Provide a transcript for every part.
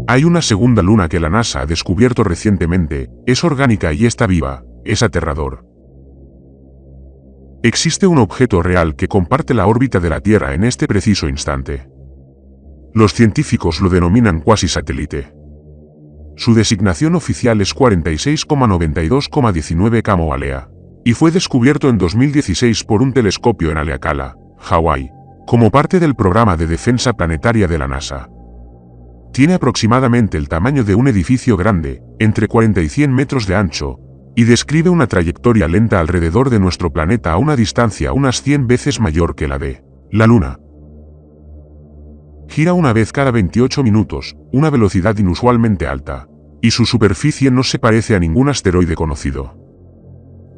Hay una segunda luna que la NASA ha descubierto recientemente, es orgánica y está viva, es aterrador. Existe un objeto real que comparte la órbita de la Tierra en este preciso instante. Los científicos lo denominan cuasi-satélite. Su designación oficial es 46,92,19 Camo Alea, y fue descubierto en 2016 por un telescopio en Haleakala, Hawái, como parte del programa de defensa planetaria de la NASA. Tiene aproximadamente el tamaño de un edificio grande, entre 40 y 100 metros de ancho, y describe una trayectoria lenta alrededor de nuestro planeta a una distancia unas 100 veces mayor que la de la Luna. Gira una vez cada 28 minutos, una velocidad inusualmente alta, y su superficie no se parece a ningún asteroide conocido.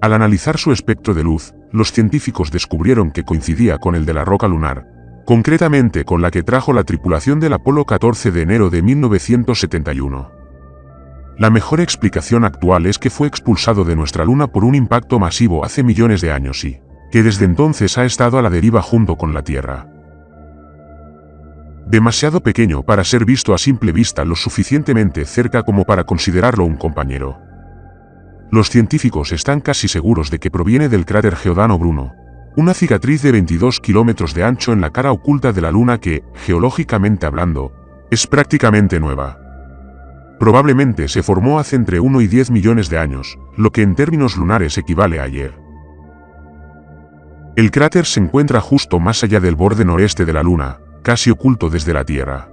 Al analizar su espectro de luz, los científicos descubrieron que coincidía con el de la roca lunar, concretamente con la que trajo la tripulación del Apolo 14 de enero de 1971. La mejor explicación actual es que fue expulsado de nuestra Luna por un impacto masivo hace millones de años y que desde entonces ha estado a la deriva junto con la Tierra. Demasiado pequeño para ser visto a simple vista, lo suficientemente cerca como para considerarlo un compañero. Los científicos están casi seguros de que proviene del cráter Giordano Bruno, una cicatriz de 22 kilómetros de ancho en la cara oculta de la Luna que, geológicamente hablando, es prácticamente nueva. Probablemente se formó hace entre 1 y 10 millones de años, lo que en términos lunares equivale a ayer. El cráter se encuentra justo más allá del borde noreste de la Luna, casi oculto desde la Tierra.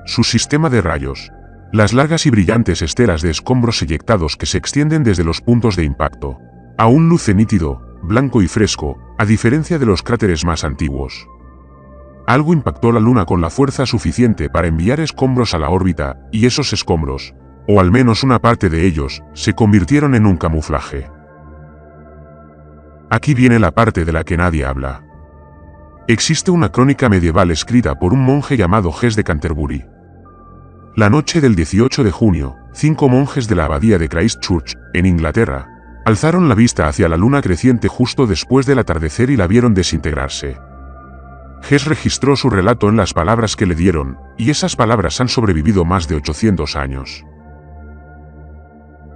Su sistema de rayos, las largas y brillantes estelas de escombros eyectados que se extienden desde los puntos de impacto, aún luce nítido, blanco y fresco, a diferencia de los cráteres más antiguos. Algo impactó la Luna con la fuerza suficiente para enviar escombros a la órbita, y esos escombros, o al menos una parte de ellos, se convirtieron en un camuflaje. Aquí viene la parte de la que nadie habla. Existe una crónica medieval escrita por un monje llamado Ges de Canterbury. La noche del 18 de junio, 5 monjes de la abadía de Christchurch, en Inglaterra, alzaron la vista hacia la luna creciente justo después del atardecer y la vieron desintegrarse. Ges registró su relato en las palabras que le dieron, y esas palabras han sobrevivido más de 800 años.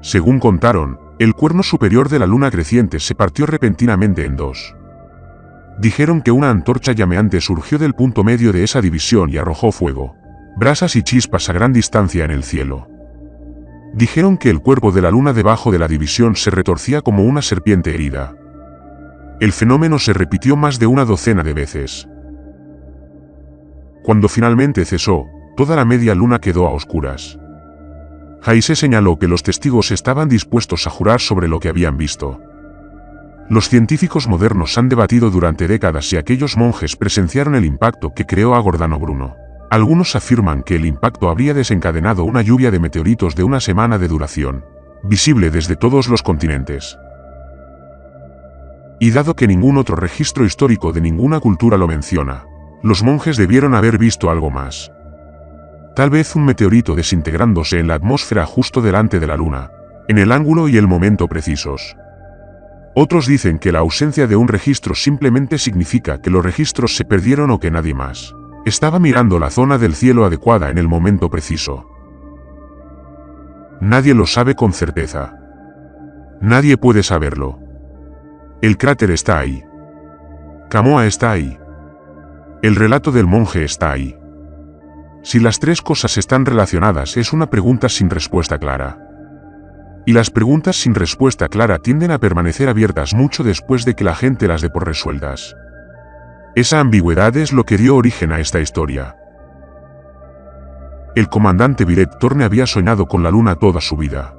Según contaron, el cuerno superior de la luna creciente se partió repentinamente en dos. Dijeron que una antorcha llameante surgió del punto medio de esa división y arrojó fuego, brasas y chispas a gran distancia en el cielo. Dijeron que el cuerpo de la luna debajo de la división se retorcía como una serpiente herida. El fenómeno se repitió más de una docena de veces. Cuando finalmente cesó, toda la media luna quedó a oscuras. Hayse señaló que los testigos estaban dispuestos a jurar sobre lo que habían visto. Los científicos modernos han debatido durante décadas si aquellos monjes presenciaron el impacto que creó a Giordano Bruno. Algunos afirman que el impacto habría desencadenado una lluvia de meteoritos de una semana de duración, visible desde todos los continentes. Y dado que ningún otro registro histórico de ninguna cultura lo menciona, los monjes debieron haber visto algo más. Tal vez un meteorito desintegrándose en la atmósfera justo delante de la luna, en el ángulo y el momento precisos. Otros dicen que la ausencia de un registro simplemente significa que los registros se perdieron o que nadie más estaba mirando la zona del cielo adecuada en el momento preciso. Nadie lo sabe con certeza. Nadie puede saberlo. El cráter está ahí. Camoa está ahí. El relato del monje está ahí. Si las tres cosas están relacionadas es una pregunta sin respuesta clara. Y las preguntas sin respuesta clara tienden a permanecer abiertas mucho después de que la gente las dé por resueltas. Esa ambigüedad es lo que dio origen a esta historia. El comandante Viret Torne había soñado con la luna toda su vida.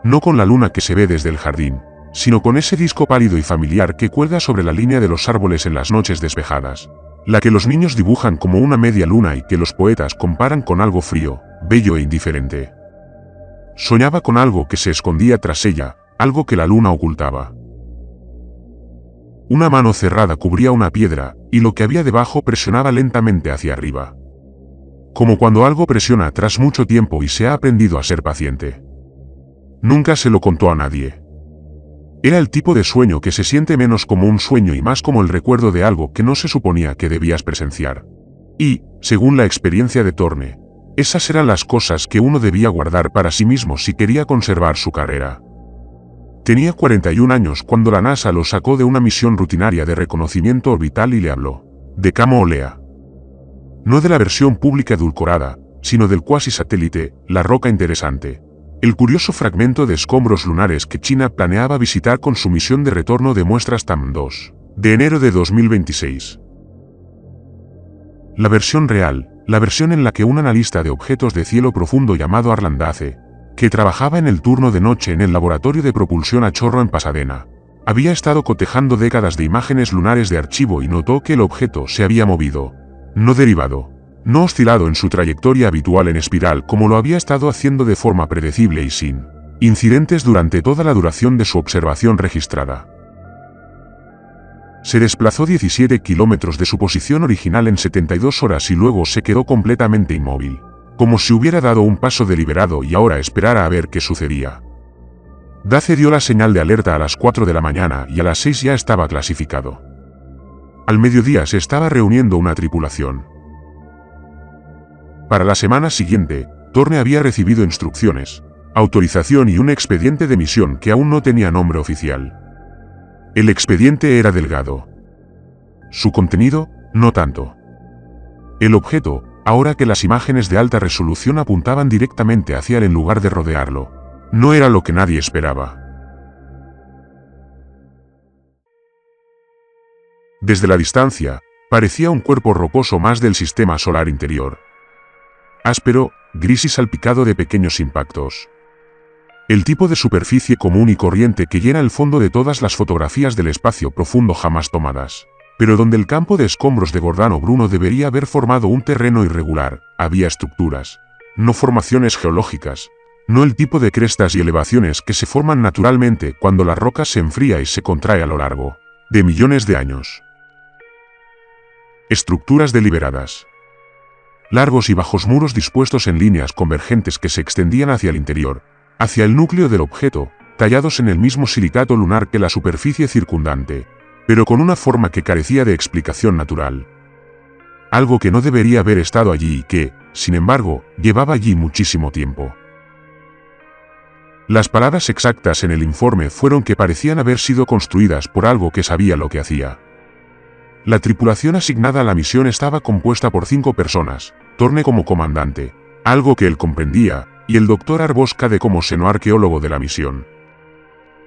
No con la luna que se ve desde el jardín, sino con ese disco pálido y familiar que cuelga sobre la línea de los árboles en las noches despejadas, la que los niños dibujan como una media luna y que los poetas comparan con algo frío, bello e indiferente. Soñaba con algo que se escondía tras ella, algo que la luna ocultaba. Una mano cerrada cubría una piedra, y lo que había debajo presionaba lentamente hacia arriba. Como cuando algo presiona tras mucho tiempo y se ha aprendido a ser paciente. Nunca se lo contó a nadie. Era el tipo de sueño que se siente menos como un sueño y más como el recuerdo de algo que no se suponía que debías presenciar. Y, según la experiencia de Torne, Esas eran las cosas que uno debía guardar para sí mismo si quería conservar su carrera. Tenía 41 años cuando la NASA lo sacó de una misión rutinaria de reconocimiento orbital y le habló de Kamo Olea. No de la versión pública edulcorada, sino del cuasi satélite, la roca interesante. El curioso fragmento de escombros lunares que China planeaba visitar con su misión de retorno de muestras TAM-2, de enero de 2026. La versión real, la versión en la que un analista de objetos de cielo profundo llamado Arlan Dace, que trabajaba en el turno de noche en el laboratorio de propulsión a chorro en Pasadena, había estado cotejando décadas de imágenes lunares de archivo y notó que el objeto se había movido, no derivado, no oscilado en su trayectoria habitual en espiral como lo había estado haciendo de forma predecible y sin incidentes durante toda la duración de su observación registrada. Se desplazó 17 kilómetros de su posición original en 72 horas y luego se quedó completamente inmóvil, como si hubiera dado un paso deliberado y ahora esperara a ver qué sucedía. Dace dio la señal de alerta a las 4 de la mañana y a las 6 ya estaba clasificado. Al mediodía se estaba reuniendo una tripulación. Para la semana siguiente, Thorne había recibido instrucciones, autorización y un expediente de misión que aún no tenía nombre oficial. El expediente era delgado. Su contenido, no tanto. El objeto, ahora que las imágenes de alta resolución apuntaban directamente hacia él en lugar de rodearlo, no era lo que nadie esperaba. Desde la distancia, parecía un cuerpo rocoso más del sistema solar interior. Áspero, gris y salpicado de pequeños impactos. El tipo de superficie común y corriente que llena el fondo de todas las fotografías del espacio profundo jamás tomadas. Pero donde el campo de escombros de Giordano Bruno debería haber formado un terreno irregular, había estructuras, no formaciones geológicas, no el tipo de crestas y elevaciones que se forman naturalmente cuando la roca se enfría y se contrae a lo largo de millones de años. Estructuras deliberadas. Largos y bajos muros dispuestos en líneas convergentes que se extendían hacia el interior, hacia el núcleo del objeto, tallados en el mismo silicato lunar que la superficie circundante, pero con una forma que carecía de explicación natural. Algo que no debería haber estado allí y que, sin embargo, llevaba allí muchísimo tiempo. Las palabras exactas en el informe fueron que parecían haber sido construidas por algo que sabía lo que hacía. La tripulación asignada a la misión estaba compuesta por 5 personas, Thorne como comandante, algo que él comprendía, y el Dr. Arboscade como xenoarqueólogo de la misión.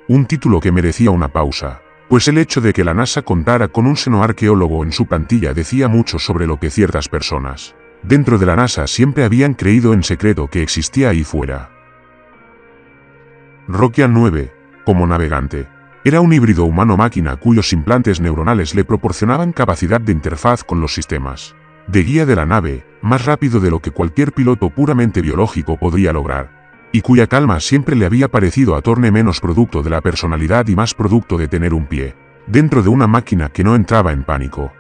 Un título que merecía una pausa, pues el hecho de que la NASA contara con un xenoarqueólogo en su plantilla decía mucho sobre lo que ciertas personas dentro de la NASA siempre habían creído en secreto que existía ahí fuera. Rockian 9, como navegante, era un híbrido humano-máquina cuyos implantes neuronales le proporcionaban capacidad de interfaz con los sistemas de guía de la nave, más rápido de lo que cualquier piloto puramente biológico podría lograr, y cuya calma siempre le había parecido a Thorne menos producto de la personalidad y más producto de tener un pie dentro de una máquina que no entraba en pánico.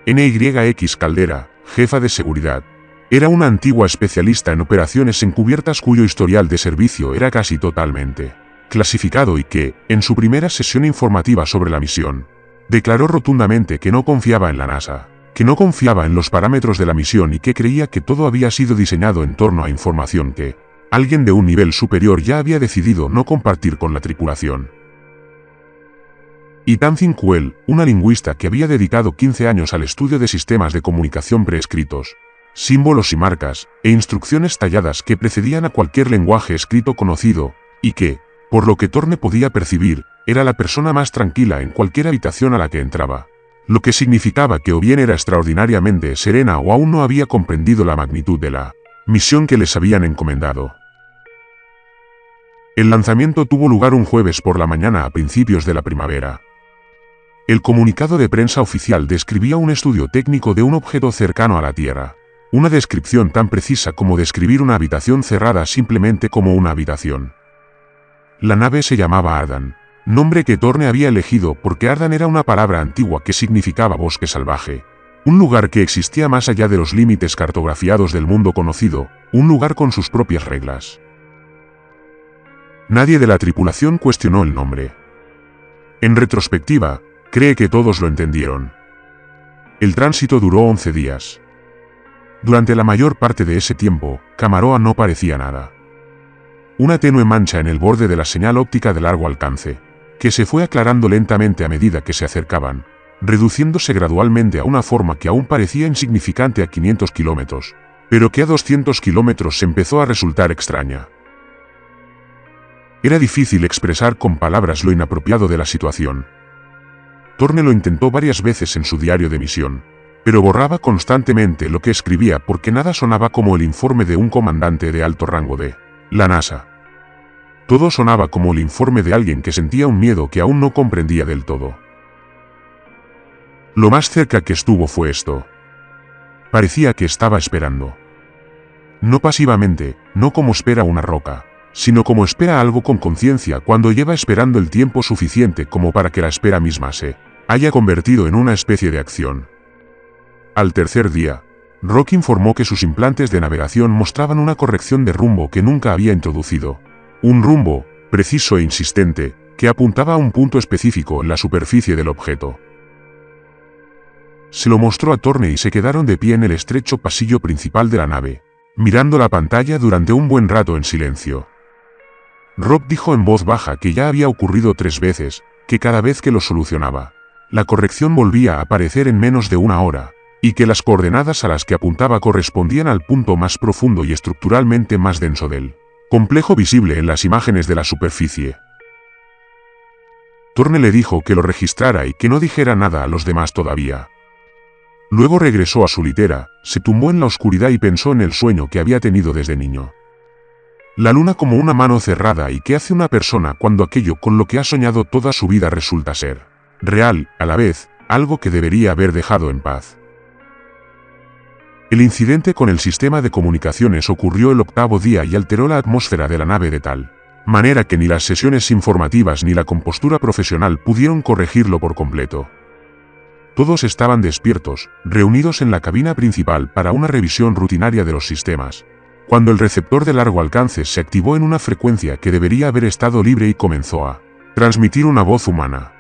NYX Caldera, jefa de seguridad, era una antigua especialista en operaciones encubiertas cuyo historial de servicio era casi totalmente clasificado y que, en su primera sesión informativa sobre la misión, declaró rotundamente que no confiaba en la NASA, que no confiaba en los parámetros de la misión y que creía que todo había sido diseñado en torno a información que alguien de un nivel superior ya había decidido no compartir con la tripulación. Y Tamsin Kuel, una lingüista que había dedicado 15 años al estudio de sistemas de comunicación preescritos, símbolos y marcas, e instrucciones talladas que precedían a cualquier lenguaje escrito conocido, y que, por lo que Thorne podía percibir, era la persona más tranquila en cualquier habitación a la que entraba, lo que significaba que o bien era extraordinariamente serena o aún no había comprendido la magnitud de la misión que les habían encomendado. El lanzamiento tuvo lugar un jueves por la mañana a principios de la primavera. El comunicado de prensa oficial describía un estudio técnico de un objeto cercano a la Tierra, una descripción tan precisa como describir una habitación cerrada simplemente como una habitación. La nave se llamaba Ardan, nombre que Thorne había elegido porque Ardan era una palabra antigua que significaba bosque salvaje, un lugar que existía más allá de los límites cartografiados del mundo conocido, un lugar con sus propias reglas. Nadie de la tripulación cuestionó el nombre. En retrospectiva, cree que todos lo entendieron. El tránsito duró 11 días. Durante la mayor parte de ese tiempo, Camaroa no parecía nada. Una tenue mancha en el borde de la señal óptica de largo alcance, que se fue aclarando lentamente a medida que se acercaban, reduciéndose gradualmente a una forma que aún parecía insignificante a 500 kilómetros, pero que a 200 kilómetros empezó a resultar extraña. Era difícil expresar con palabras lo inapropiado de la situación. Thorne lo intentó varias veces en su diario de misión, pero borraba constantemente lo que escribía porque nada sonaba como el informe de un comandante de alto rango de la NASA. Todo sonaba como el informe de alguien que sentía un miedo que aún no comprendía del todo. Lo más cerca que estuvo fue esto. Parecía que estaba esperando. No pasivamente, no como espera una roca, sino como espera algo con conciencia cuando lleva esperando el tiempo suficiente como para que la espera misma se haya convertido en una especie de acción. Al tercer día, Rock informó que sus implantes de navegación mostraban una corrección de rumbo que nunca había introducido. Un rumbo, preciso e insistente, que apuntaba a un punto específico en la superficie del objeto. Se lo mostró a Thorne y se quedaron de pie en el estrecho pasillo principal de la nave, mirando la pantalla durante un buen rato en silencio. Rock dijo en voz baja que ya había ocurrido 3 veces, que cada vez que lo solucionaba, la corrección volvía a aparecer en menos de una hora, y que las coordenadas a las que apuntaba correspondían al punto más profundo y estructuralmente más denso del complejo visible en las imágenes de la superficie. Thorne le dijo que lo registrara y que no dijera nada a los demás todavía. Luego regresó a su litera, se tumbó en la oscuridad y pensó en el sueño que había tenido desde niño. La luna como una mano cerrada y qué hace una persona cuando aquello con lo que ha soñado toda su vida resulta ser real, a la vez, algo que debería haber dejado en paz. El incidente con el sistema de comunicaciones ocurrió el 8º día y alteró la atmósfera de la nave de tal manera que ni las sesiones informativas ni la compostura profesional pudieron corregirlo por completo. Todos estaban despiertos, reunidos en la cabina principal para una revisión rutinaria de los sistemas, cuando el receptor de largo alcance se activó en una frecuencia que debería haber estado libre y comenzó a transmitir una voz humana.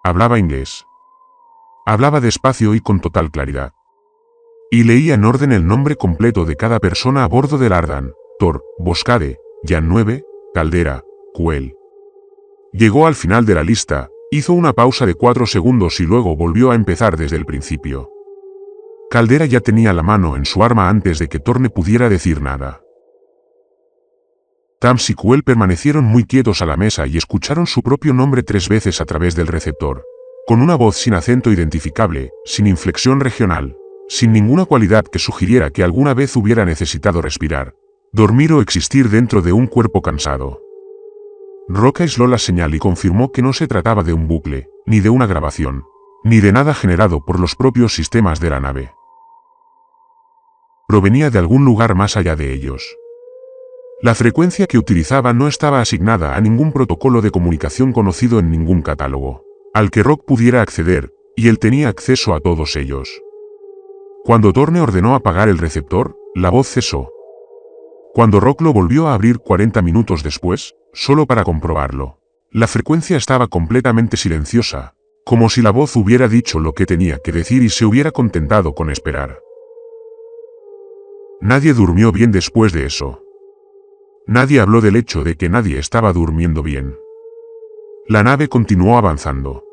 Hablaba inglés. Hablaba despacio y con total claridad. Y leía en orden el nombre completo de cada persona a bordo del Ardan: Thor, Boscade, Jan 9, Caldera, Kuel. Llegó al final de la lista, hizo una pausa de 4 segundos y luego volvió a empezar desde el principio. Caldera ya tenía la mano en su arma antes de que Thorne pudiera decir nada. Tams y Kuel permanecieron muy quietos a la mesa y escucharon su propio nombre 3 veces a través del receptor, con una voz sin acento identificable, sin inflexión regional, sin ninguna cualidad que sugiriera que alguna vez hubiera necesitado respirar, dormir o existir dentro de un cuerpo cansado. Rock aisló la señal y confirmó que no se trataba de un bucle, ni de una grabación, ni de nada generado por los propios sistemas de la nave. Provenía de algún lugar más allá de ellos. La frecuencia que utilizaba no estaba asignada a ningún protocolo de comunicación conocido en ningún catálogo, al que Rock pudiera acceder, y él tenía acceso a todos ellos. Cuando Thorne ordenó apagar el receptor, la voz cesó. Cuando Rock lo volvió a abrir 40 minutos después, solo para comprobarlo, la frecuencia estaba completamente silenciosa, como si la voz hubiera dicho lo que tenía que decir y se hubiera contentado con esperar. Nadie durmió bien después de eso. Nadie habló del hecho de que nadie estaba durmiendo bien. La nave continuó avanzando.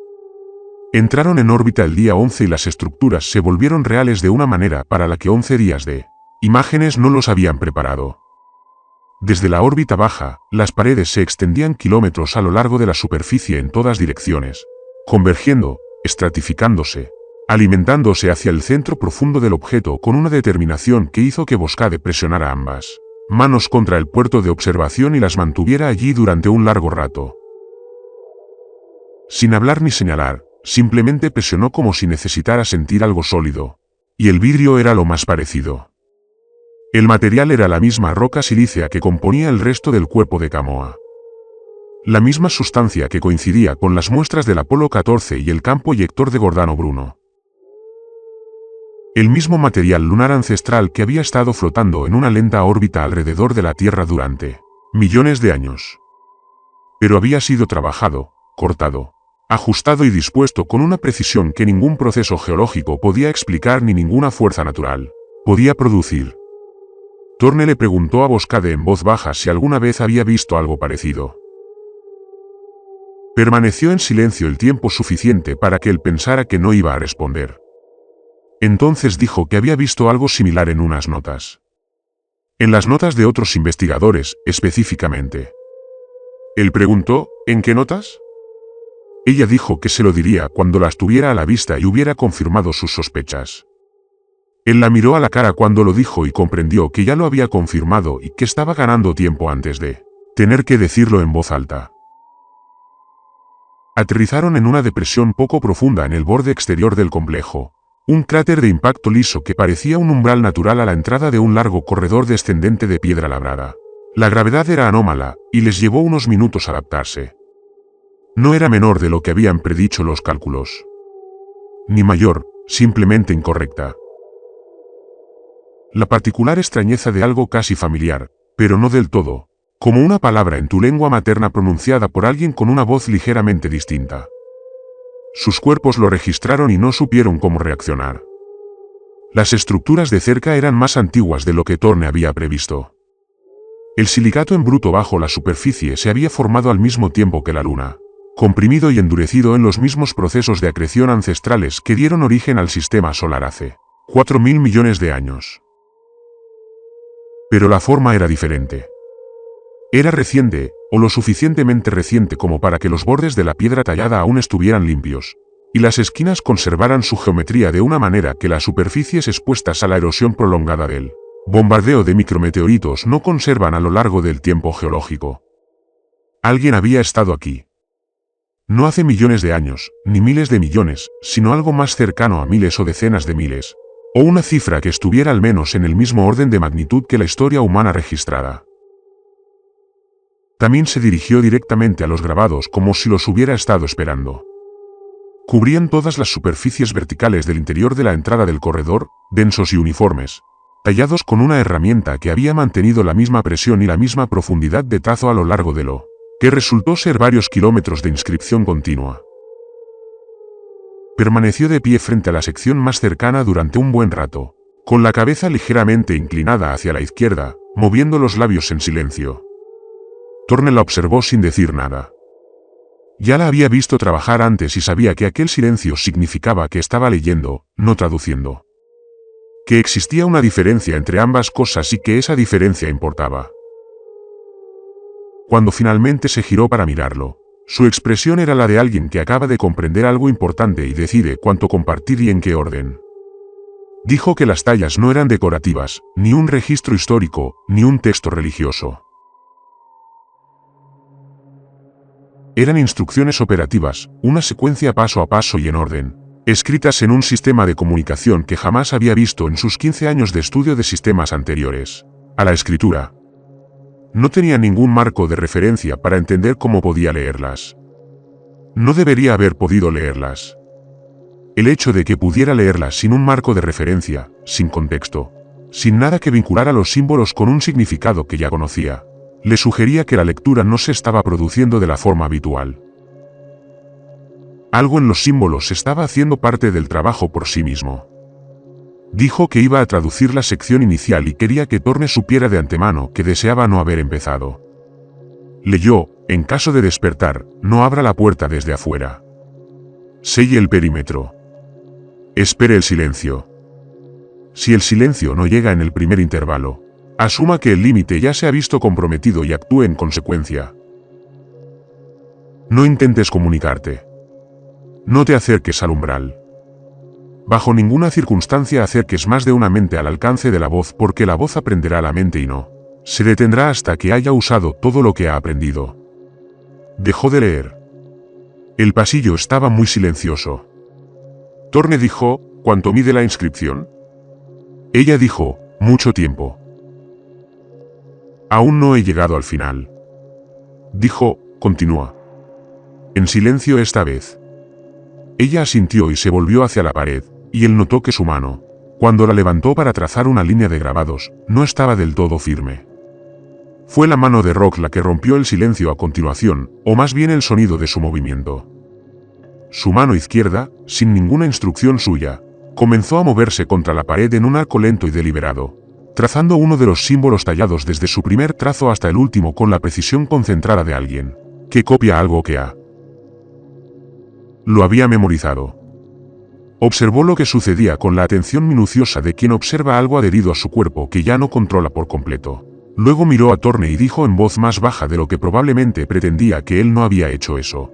Entraron en órbita el día 11 y las estructuras se volvieron reales de una manera para la que 11 días de imágenes no los habían preparado. Desde la órbita baja, las paredes se extendían kilómetros a lo largo de la superficie en todas direcciones, convergiendo, estratificándose, alimentándose hacia el centro profundo del objeto con una determinación que hizo que Boscade presionara ambas manos contra el puerto de observación y las mantuviera allí durante un largo rato. Sin hablar ni señalar, simplemente presionó como si necesitara sentir algo sólido, y el vidrio era lo más parecido. El material era la misma roca silícea que componía el resto del cuerpo de Camoa. La misma sustancia que coincidía con las muestras del Apolo 14 y el campo eyector de Giordano Bruno. El mismo material lunar ancestral que había estado flotando en una lenta órbita alrededor de la Tierra durante millones de años. Pero había sido trabajado, cortado, ajustado y dispuesto con una precisión que ningún proceso geológico podía explicar ni ninguna fuerza natural podía producir. Thorne le preguntó a Boscade en voz baja si alguna vez había visto algo parecido. Permaneció en silencio el tiempo suficiente para que él pensara que no iba a responder. Entonces dijo que había visto algo similar en unas notas. En las notas de otros investigadores, específicamente. Él preguntó, ¿en qué notas? Ella dijo que se lo diría cuando las tuviera a la vista y hubiera confirmado sus sospechas. Él la miró a la cara cuando lo dijo y comprendió que ya lo había confirmado y que estaba ganando tiempo antes de tener que decirlo en voz alta. Aterrizaron en una depresión poco profunda en el borde exterior del complejo, un cráter de impacto liso que parecía un umbral natural a la entrada de un largo corredor descendente de piedra labrada. La gravedad era anómala, y les llevó unos minutos adaptarse. No era menor de lo que habían predicho los cálculos. Ni mayor, simplemente incorrecta. La particular extrañeza de algo casi familiar, pero no del todo, como una palabra en tu lengua materna pronunciada por alguien con una voz ligeramente distinta. Sus cuerpos lo registraron y no supieron cómo reaccionar. Las estructuras de cerca eran más antiguas de lo que Thorne había previsto. El silicato en bruto bajo la superficie se había formado al mismo tiempo que la luna, comprimido y endurecido en los mismos procesos de acreción ancestrales que dieron origen al sistema solar hace 4.000 millones de años. Pero la forma era diferente. Era reciente, o lo suficientemente reciente como para que los bordes de la piedra tallada aún estuvieran limpios, y las esquinas conservaran su geometría de una manera que las superficies expuestas a la erosión prolongada del bombardeo de micrometeoritos no conservan a lo largo del tiempo geológico. Alguien había estado aquí. No hace millones de años, ni miles de millones, sino algo más cercano a miles o decenas de miles, o una cifra que estuviera al menos en el mismo orden de magnitud que la historia humana registrada. También se dirigió directamente a los grabados como si los hubiera estado esperando. Cubrían todas las superficies verticales del interior de la entrada del corredor, densos y uniformes, tallados con una herramienta que había mantenido la misma presión y la misma profundidad de trazo a lo largo de lo que resultó ser varios kilómetros de inscripción continua. Permaneció de pie frente a la sección más cercana durante un buen rato, con la cabeza ligeramente inclinada hacia la izquierda, moviendo los labios en silencio. Thorne la observó sin decir nada. Ya la había visto trabajar antes y sabía que aquel silencio significaba que estaba leyendo, no traduciendo. Que existía una diferencia entre ambas cosas y que esa diferencia importaba. Cuando finalmente se giró para mirarlo, su expresión era la de alguien que acaba de comprender algo importante y decide cuánto compartir y en qué orden. Dijo que las tallas no eran decorativas, ni un registro histórico, ni un texto religioso. Eran instrucciones operativas, una secuencia paso a paso y en orden, escritas en un sistema de comunicación que jamás había visto en sus 15 años de estudio de sistemas anteriores a la escritura. No tenía ningún marco de referencia para entender cómo podía leerlas. No debería haber podido leerlas. El hecho de que pudiera leerlas sin un marco de referencia, sin contexto, sin nada que vinculara los símbolos con un significado que ya conocía, le sugería que la lectura no se estaba produciendo de la forma habitual. Algo en los símbolos estaba haciendo parte del trabajo por sí mismo. Dijo que iba a traducir la sección inicial y quería que Thorne supiera de antemano que deseaba no haber empezado. Leyó, en caso de despertar, no abra la puerta desde afuera. Selle el perímetro. Espere el silencio. Si el silencio no llega en el primer intervalo, asuma que el límite ya se ha visto comprometido y actúe en consecuencia. No intentes comunicarte. No te acerques al umbral. Bajo ninguna circunstancia acerques más de una mente al alcance de la voz porque la voz aprenderá la mente y no se detendrá hasta que haya usado todo lo que ha aprendido. Dejó de leer. El pasillo estaba muy silencioso. Thorne dijo, ¿cuánto mide la inscripción? Ella dijo, mucho tiempo. Aún no he llegado al final. Dijo, continúa. En silencio esta vez. Ella asintió y se volvió hacia la pared, y él notó que su mano, cuando la levantó para trazar una línea de grabados, no estaba del todo firme. Fue la mano de Rock la que rompió el silencio a continuación, o más bien el sonido de su movimiento. Su mano izquierda, sin ninguna instrucción suya, comenzó a moverse contra la pared en un arco lento y deliberado, trazando uno de los símbolos tallados desde su primer trazo hasta el último con la precisión concentrada de alguien que copia algo que lo había memorizado. Observó lo que sucedía con la atención minuciosa de quien observa algo adherido a su cuerpo que ya no controla por completo. Luego miró a Thorne y dijo en voz más baja de lo que probablemente pretendía que él no había hecho eso.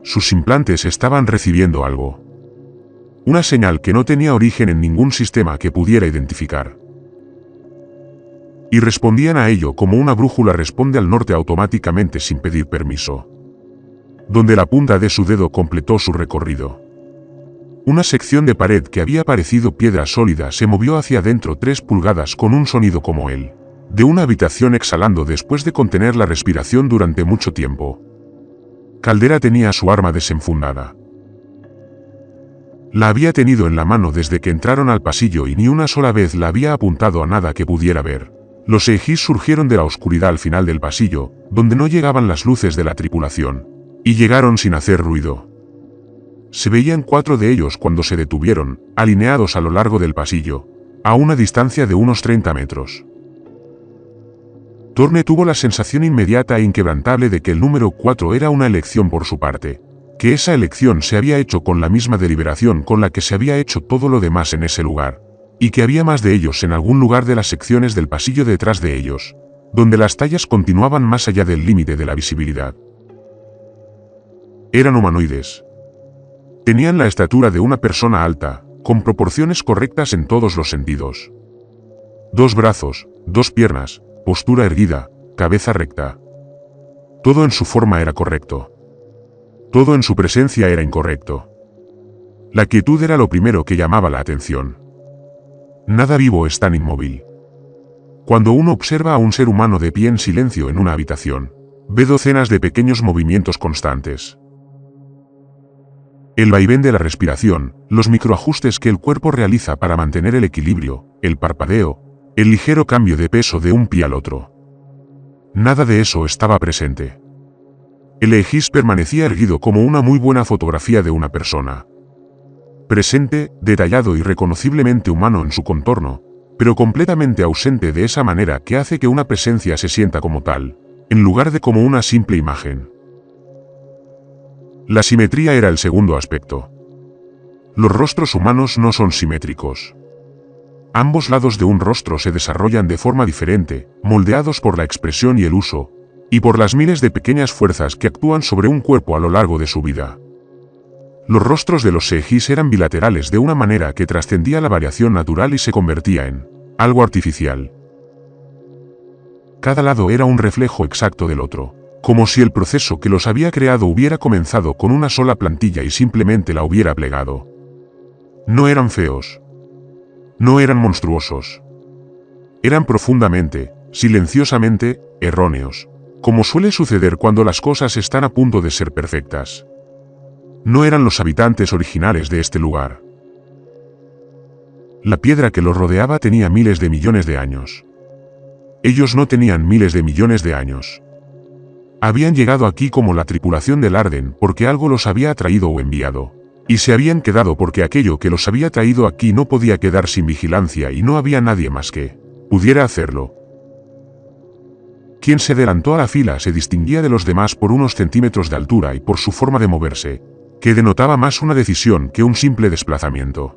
Sus implantes estaban recibiendo algo. Una señal que no tenía origen en ningún sistema que pudiera identificar. Y respondían a ello como una brújula responde al norte automáticamente sin pedir permiso. Donde la punta de su dedo completó su recorrido. Una sección de pared que había parecido piedra sólida se movió hacia adentro 3 pulgadas con un sonido como el de una habitación exhalando después de contener la respiración durante mucho tiempo. Caldera tenía su arma desenfundada. La había tenido en la mano desde que entraron al pasillo y ni una sola vez la había apuntado a nada que pudiera ver. Los Aegis surgieron de la oscuridad al final del pasillo, donde no llegaban las luces de la tripulación, y llegaron sin hacer ruido. Se veían 4 de ellos cuando se detuvieron, alineados a lo largo del pasillo, a una distancia de unos 30 metros. Thorne tuvo la sensación inmediata e inquebrantable de que el número 4 era una elección por su parte, que esa elección se había hecho con la misma deliberación con la que se había hecho todo lo demás en ese lugar, y que había más de ellos en algún lugar de las secciones del pasillo detrás de ellos, donde las tallas continuaban más allá del límite de la visibilidad. Eran humanoides. Tenían la estatura de una persona alta, con proporciones correctas en todos los sentidos. 2 brazos, 2 piernas, postura erguida, cabeza recta. Todo en su forma era correcto. Todo en su presencia era incorrecto. La quietud era lo primero que llamaba la atención. Nada vivo es tan inmóvil. Cuando uno observa a un ser humano de pie en silencio en una habitación, ve docenas de pequeños movimientos constantes. El vaivén de la respiración, los microajustes que el cuerpo realiza para mantener el equilibrio, el parpadeo, el ligero cambio de peso de un pie al otro. Nada de eso estaba presente. El Aegis permanecía erguido como una muy buena fotografía de una persona. Presente, detallado y reconociblemente humano en su contorno, pero completamente ausente de esa manera que hace que una presencia se sienta como tal, en lugar de como una simple imagen. La simetría era el segundo aspecto. Los rostros humanos no son simétricos. Ambos lados de un rostro se desarrollan de forma diferente, moldeados por la expresión y el uso, y por las miles de pequeñas fuerzas que actúan sobre un cuerpo a lo largo de su vida. Los rostros de los Aegis eran bilaterales de una manera que trascendía la variación natural y se convertía en algo artificial. Cada lado era un reflejo exacto del otro, como si el proceso que los había creado hubiera comenzado con una sola plantilla y simplemente la hubiera plegado. No eran feos. No eran monstruosos. Eran profundamente, silenciosamente, erróneos, como suele suceder cuando las cosas están a punto de ser perfectas. No eran los habitantes originales de este lugar. La piedra que los rodeaba tenía miles de millones de años. Ellos no tenían miles de millones de años. Habían llegado aquí como la tripulación del Arden porque algo los había atraído o enviado. Y se habían quedado porque aquello que los había traído aquí no podía quedar sin vigilancia y no había nadie más que pudiera hacerlo. Quien se adelantó a la fila se distinguía de los demás por unos centímetros de altura y por su forma de moverse, que denotaba más una decisión que un simple desplazamiento.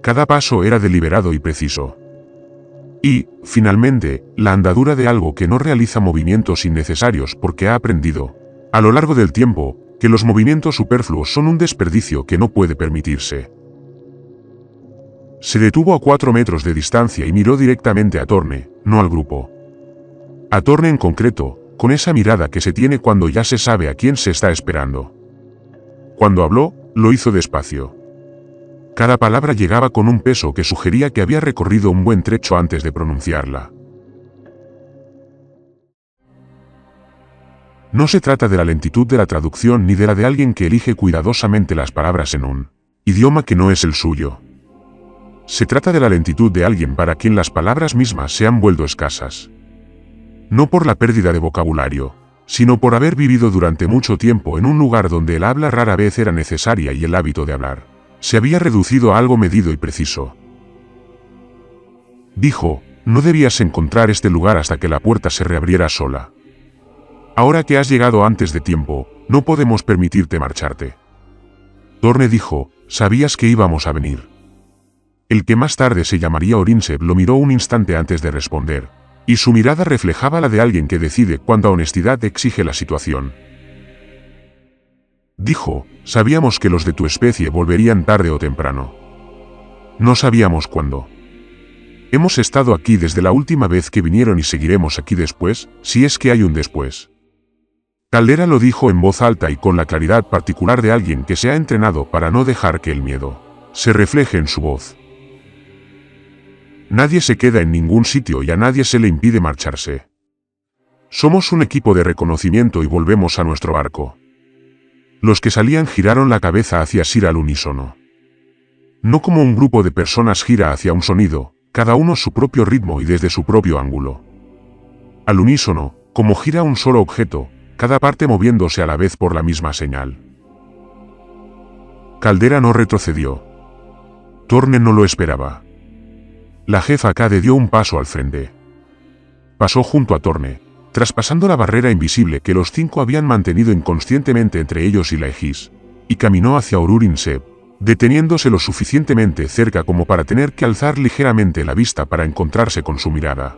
Cada paso era deliberado y preciso. Y, finalmente, la andadura de algo que no realiza movimientos innecesarios porque ha aprendido, a lo largo del tiempo, que los movimientos superfluos son un desperdicio que no puede permitirse. Se detuvo a 4 metros de distancia y miró directamente a Thorne, no al grupo. A Thorne en concreto, con esa mirada que se tiene cuando ya se sabe a quién se está esperando. Cuando habló, lo hizo despacio. Cada palabra llegaba con un peso que sugería que había recorrido un buen trecho antes de pronunciarla. No se trata de la lentitud de la traducción ni de la de alguien que elige cuidadosamente las palabras en un idioma que no es el suyo. Se trata de la lentitud de alguien para quien las palabras mismas se han vuelto escasas. No por la pérdida de vocabulario, sino por haber vivido durante mucho tiempo en un lugar donde el habla rara vez era necesaria y el hábito de hablar se había reducido a algo medido y preciso. Dijo, no debías encontrar este lugar hasta que la puerta se reabriera sola. Ahora que has llegado antes de tiempo, no podemos permitirte marcharte. Torne dijo, sabías que íbamos a venir. El que más tarde se llamaría Orinseb lo miró un instante antes de responder, y su mirada reflejaba la de alguien que decide cuánta honestidad exige la situación. Dijo, sabíamos que los de tu especie volverían tarde o temprano. No sabíamos cuándo. Hemos estado aquí desde la última vez que vinieron y seguiremos aquí después, si es que hay un después. Caldera lo dijo en voz alta y con la claridad particular de alguien que se ha entrenado para no dejar que el miedo se refleje en su voz. Nadie se queda en ningún sitio y a nadie se le impide marcharse. Somos un equipo de reconocimiento y volvemos a nuestro barco. Los que salían giraron la cabeza hacia Sir al unísono. No como un grupo de personas gira hacia un sonido, cada uno su propio ritmo y desde su propio ángulo. Al unísono, como gira un solo objeto, cada parte moviéndose a la vez por la misma señal. Caldera no retrocedió. Torne no lo esperaba. La jefa Cade dio un paso al frente. Pasó junto a Torne, traspasando la barrera invisible que los 5 habían mantenido inconscientemente entre ellos y la Aegis, y caminó hacia Orinseb, deteniéndose lo suficientemente cerca como para tener que alzar ligeramente la vista para encontrarse con su mirada.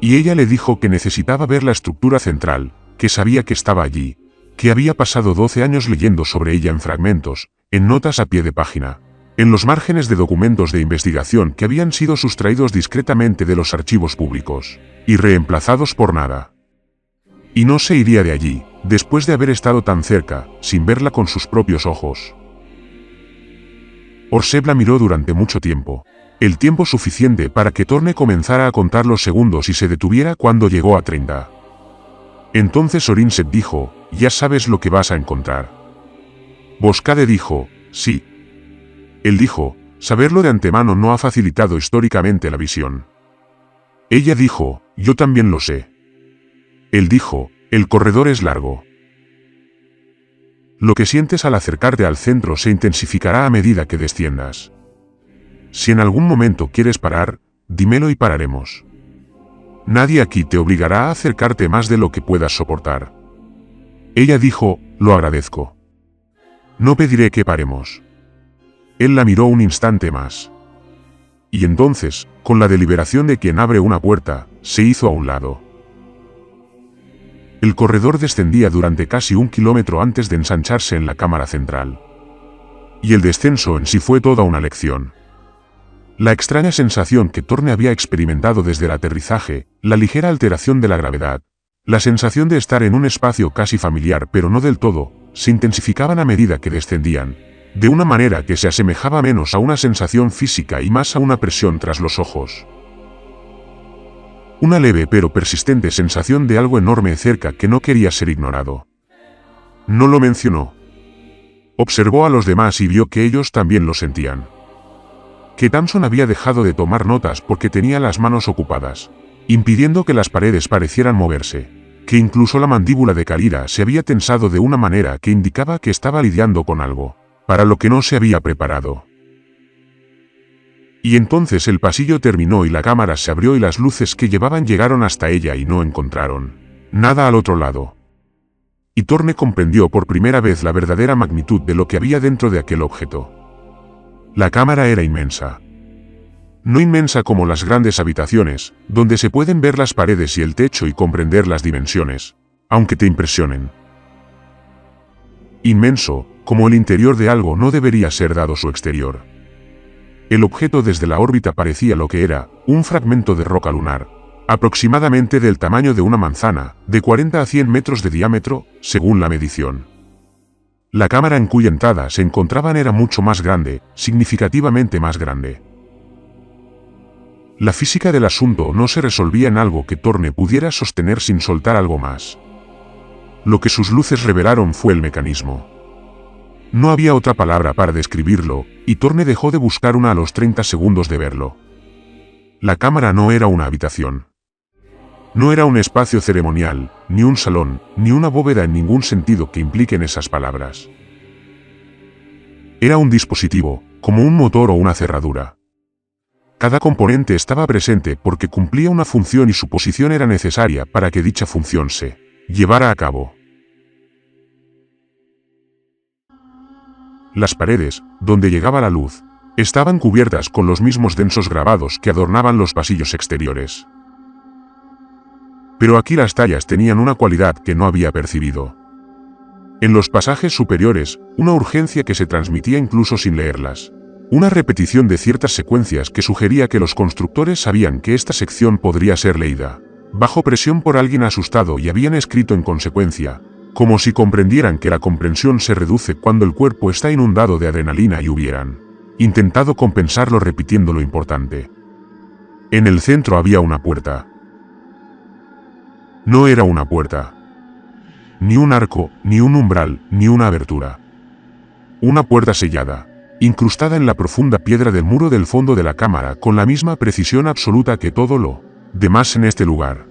Y ella le dijo que necesitaba ver la estructura central, que sabía que estaba allí, que había pasado 12 años leyendo sobre ella en fragmentos, en notas a pie de página, en los márgenes de documentos de investigación que habían sido sustraídos discretamente de los archivos públicos, y reemplazados por nada. Y no se iría de allí, después de haber estado tan cerca, sin verla con sus propios ojos. Orseb la miró durante mucho tiempo, el tiempo suficiente para que Torne comenzara a contar los segundos y se detuviera cuando llegó a 30. Entonces Orinseb dijo, ya sabes lo que vas a encontrar. Boscade dijo, sí. Él dijo, saberlo de antemano no ha facilitado históricamente la visión. Ella dijo, yo también lo sé. Él dijo, el corredor es largo. Lo que sientes al acercarte al centro se intensificará a medida que desciendas. Si en algún momento quieres parar, dímelo y pararemos. Nadie aquí te obligará a acercarte más de lo que puedas soportar. Ella dijo, lo agradezco. No pediré que paremos. Él la miró un instante más. Y entonces, con la deliberación de quien abre una puerta, se hizo a un lado. El corredor descendía durante casi 1 kilómetro antes de ensancharse en la cámara central. Y el descenso en sí fue toda una lección. La extraña sensación que Torne había experimentado desde el aterrizaje, la ligera alteración de la gravedad, la sensación de estar en un espacio casi familiar pero no del todo, se intensificaban a medida que descendían, de una manera que se asemejaba menos a una sensación física y más a una presión tras los ojos. Una leve pero persistente sensación de algo enorme cerca que no quería ser ignorado. No lo mencionó. Observó a los demás y vio que ellos también lo sentían. Que Tamson había dejado de tomar notas porque tenía las manos ocupadas, impidiendo que las paredes parecieran moverse, que incluso la mandíbula de Kalira se había tensado de una manera que indicaba que estaba lidiando con algo, para lo que no se había preparado. Y entonces el pasillo terminó y la cámara se abrió y las luces que llevaban llegaron hasta ella y no encontraron nada al otro lado. Y Torne comprendió por primera vez la verdadera magnitud de lo que había dentro de aquel objeto. La cámara era inmensa. No inmensa como las grandes habitaciones, donde se pueden ver las paredes y el techo y comprender las dimensiones, aunque te impresionen. Inmenso, como el interior de algo no debería ser dado su exterior. El objeto desde la órbita parecía lo que era, un fragmento de roca lunar, aproximadamente del tamaño de una manzana, de 40 a 100 metros de diámetro, según la medición. La cámara en cuya entrada se encontraban era mucho más grande, significativamente más grande. La física del asunto no se resolvía en algo que Torne pudiera sostener sin soltar algo más. Lo que sus luces revelaron fue el mecanismo. No había otra palabra para describirlo, y Torne dejó de buscar una a los 30 segundos de verlo. La cámara no era una habitación. No era un espacio ceremonial, ni un salón, ni una bóveda en ningún sentido que impliquen esas palabras. Era un dispositivo, como un motor o una cerradura. Cada componente estaba presente porque cumplía una función y su posición era necesaria para que dicha función se llevara a cabo. Las paredes, donde llegaba la luz, estaban cubiertas con los mismos densos grabados que adornaban los pasillos exteriores. Pero aquí las tallas tenían una cualidad que no había percibido. En los pasajes superiores, una urgencia que se transmitía incluso sin leerlas. Una repetición de ciertas secuencias que sugería que los constructores sabían que esta sección podría ser leída, bajo presión por alguien asustado, y habían escrito en consecuencia, como si comprendieran que la comprensión se reduce cuando el cuerpo está inundado de adrenalina, y hubieran intentado compensarlo repitiendo lo importante. En el centro había una puerta. No era una puerta, ni un arco, ni un umbral, ni una abertura. Una puerta sellada, incrustada en la profunda piedra del muro del fondo de la cámara con la misma precisión absoluta que todo lo demás en este lugar.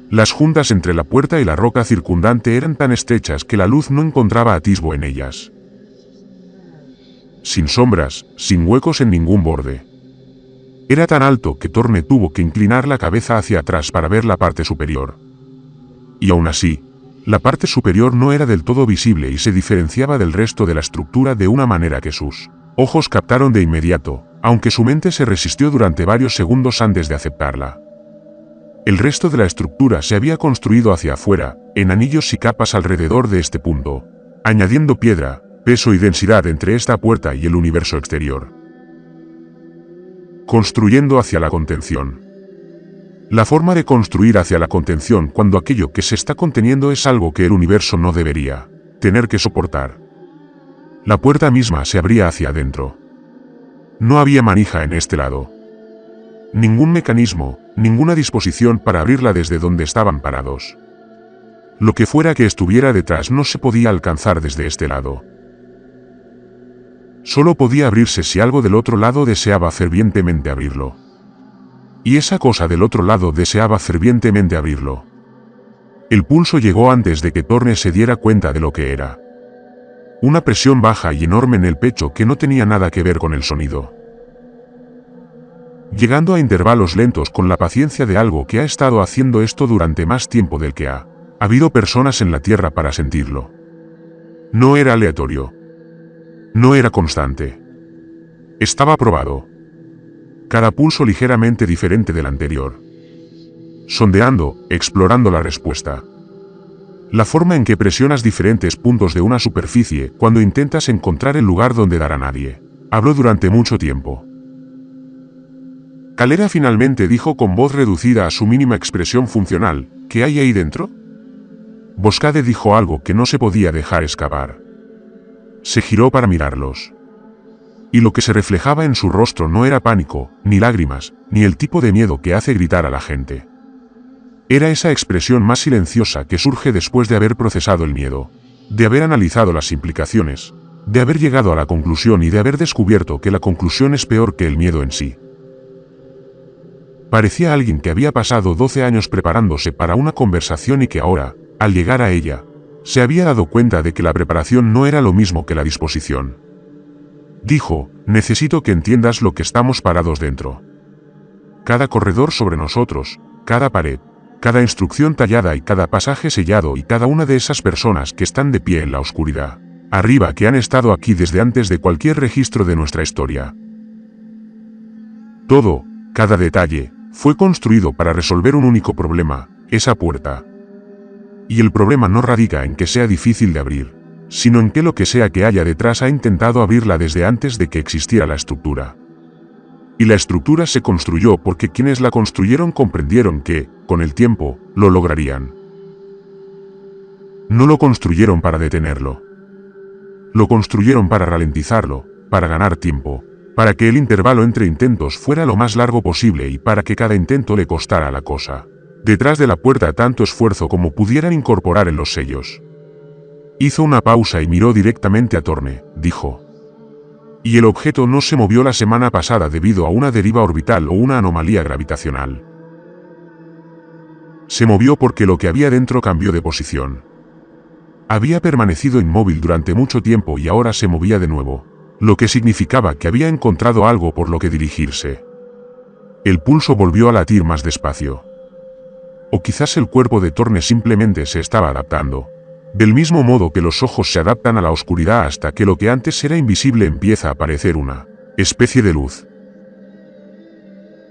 Las juntas entre la puerta y la roca circundante eran tan estrechas que la luz no encontraba atisbo en ellas. Sin sombras, sin huecos en ningún borde. Era tan alto que Thorne tuvo que inclinar la cabeza hacia atrás para ver la parte superior. Y aún así, la parte superior no era del todo visible y se diferenciaba del resto de la estructura de una manera que sus ojos captaron de inmediato, aunque su mente se resistió durante varios segundos antes de aceptarla. El resto de la estructura se había construido hacia afuera, en anillos y capas alrededor de este punto, añadiendo piedra, peso y densidad entre esta puerta y el universo exterior. Construyendo hacia la contención. La forma de construir hacia la contención cuando aquello que se está conteniendo es algo que el universo no debería tener que soportar. La puerta misma se abría hacia adentro. No había manija en este lado. Ningún mecanismo, ninguna disposición para abrirla desde donde estaban parados. Lo que fuera que estuviera detrás no se podía alcanzar desde este lado. Solo podía abrirse si algo del otro lado deseaba fervientemente abrirlo. Y esa cosa del otro lado deseaba fervientemente abrirlo. El pulso llegó antes de que Thorne se diera cuenta de lo que era. Una presión baja y enorme en el pecho que no tenía nada que ver con el sonido. Llegando a intervalos lentos con la paciencia de algo que ha estado haciendo esto durante más tiempo del que ha habido personas en la Tierra para sentirlo. No era aleatorio. No era constante. Estaba probado. Cada pulso ligeramente diferente del anterior. Sondeando, explorando la respuesta. La forma en que presionas diferentes puntos de una superficie cuando intentas encontrar el lugar donde dar a nadie. Habló durante mucho tiempo. Calera finalmente dijo con voz reducida a su mínima expresión funcional, ¿qué hay ahí dentro? Boscade dijo algo que no se podía dejar escapar. Se giró para mirarlos. Y lo que se reflejaba en su rostro no era pánico, ni lágrimas, ni el tipo de miedo que hace gritar a la gente. Era esa expresión más silenciosa que surge después de haber procesado el miedo, de haber analizado las implicaciones, de haber llegado a la conclusión y de haber descubierto que la conclusión es peor que el miedo en sí. Parecía alguien que había pasado 12 años preparándose para una conversación y que ahora, al llegar a ella, se había dado cuenta de que la preparación no era lo mismo que la disposición. Dijo, necesito que entiendas lo que estamos parados dentro. Cada corredor sobre nosotros, cada pared, cada instrucción tallada y cada pasaje sellado y cada una de esas personas que están de pie en la oscuridad, arriba, que han estado aquí desde antes de cualquier registro de nuestra historia. Todo, cada detalle, fue construido para resolver un único problema, esa puerta. Y el problema no radica en que sea difícil de abrir, sino en que lo que sea que haya detrás ha intentado abrirla desde antes de que existiera la estructura. Y la estructura se construyó porque quienes la construyeron comprendieron que, con el tiempo, lo lograrían. No lo construyeron para detenerlo. Lo construyeron para ralentizarlo, para ganar tiempo, para que el intervalo entre intentos fuera lo más largo posible y para que cada intento le costara a la cosa detrás de la puerta tanto esfuerzo como pudieran incorporar en los sellos. Hizo una pausa y miró directamente a Thorne, dijo. Y el objeto no se movió la semana pasada debido a una deriva orbital o una anomalía gravitacional. Se movió porque lo que había dentro cambió de posición. Había permanecido inmóvil durante mucho tiempo y ahora se movía de nuevo, lo que significaba que había encontrado algo por lo que dirigirse. El pulso volvió a latir más despacio. O quizás el cuerpo de Thorne simplemente se estaba adaptando. Del mismo modo que los ojos se adaptan a la oscuridad hasta que lo que antes era invisible empieza a parecer una especie de luz.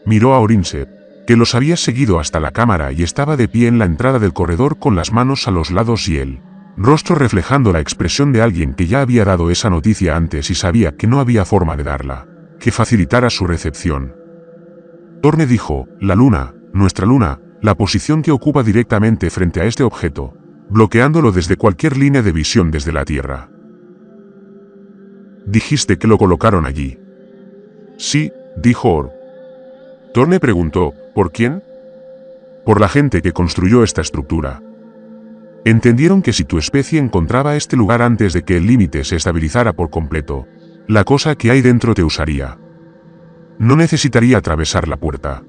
Miró a Orinsep, que los había seguido hasta la cámara y estaba de pie en la entrada del corredor con las manos a los lados y el rostro reflejando la expresión de alguien que ya había dado esa noticia antes y sabía que no había forma de darla, que facilitara su recepción. Thorne dijo, la luna, nuestra luna, la posición que ocupa directamente frente a este objeto, bloqueándolo desde cualquier línea de visión desde la Tierra. Dijiste que lo colocaron allí. Sí, dijo Orb. Thorne preguntó, ¿por quién? Por la gente que construyó esta estructura. Entendieron que si tu especie encontraba este lugar antes de que el límite se estabilizara por completo, la cosa que hay dentro te usaría. No necesitaría atravesar la puerta.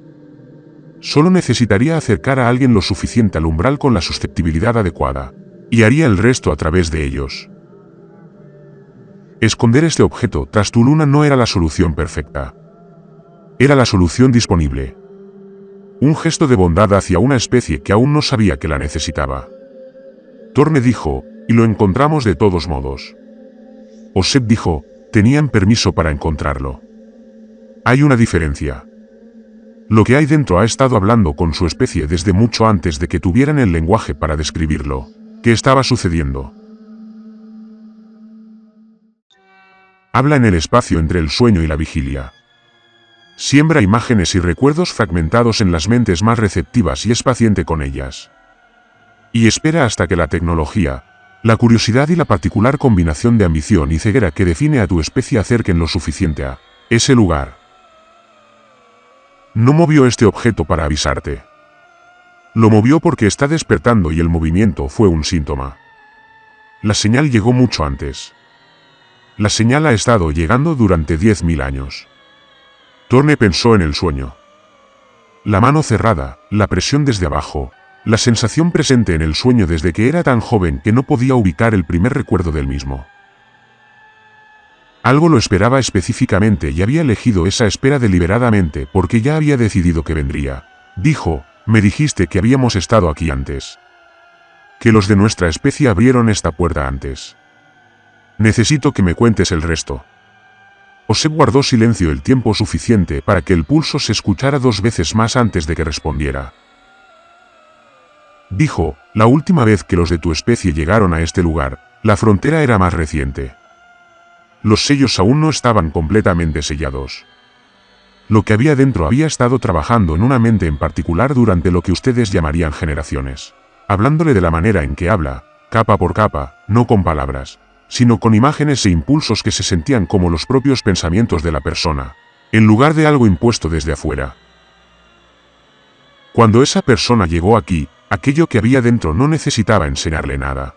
Solo necesitaría acercar a alguien lo suficiente al umbral con la susceptibilidad adecuada, y haría el resto a través de ellos. Esconder este objeto tras tu luna no era la solución perfecta. Era la solución disponible. Un gesto de bondad hacia una especie que aún no sabía que la necesitaba. Thorne dijo, y lo encontramos de todos modos. Osep dijo, tenían permiso para encontrarlo. Hay una diferencia. Lo que hay dentro ha estado hablando con su especie desde mucho antes de que tuvieran el lenguaje para describirlo. ¿Qué estaba sucediendo? Habla en el espacio entre el sueño y la vigilia. Siembra imágenes y recuerdos fragmentados en las mentes más receptivas y es paciente con ellas. Y espera hasta que la tecnología, la curiosidad y la particular combinación de ambición y ceguera que define a tu especie acerquen lo suficiente a ese lugar. No movió este objeto para avisarte. Lo movió porque está despertando y el movimiento fue un síntoma. La señal llegó mucho antes. La señal ha estado llegando durante 10.000 años. Thorne pensó en el sueño. La mano cerrada, la presión desde abajo, la sensación presente en el sueño desde que era tan joven que no podía ubicar el primer recuerdo del mismo. Algo lo esperaba específicamente y había elegido esa espera deliberadamente porque ya había decidido que vendría. Dijo, me dijiste que habíamos estado aquí antes. Que los de nuestra especie abrieron esta puerta antes. Necesito que me cuentes el resto. Osep guardó silencio el tiempo suficiente para que el pulso se escuchara 2 veces más antes de que respondiera. Dijo, la última vez que los de tu especie llegaron a este lugar, la frontera era más reciente. Los sellos aún no estaban completamente sellados. Lo que había dentro había estado trabajando en una mente en particular durante lo que ustedes llamarían generaciones. Hablándole de la manera en que habla, capa por capa, no con palabras, sino con imágenes e impulsos que se sentían como los propios pensamientos de la persona, en lugar de algo impuesto desde afuera. Cuando esa persona llegó aquí, aquello que había dentro no necesitaba enseñarle nada.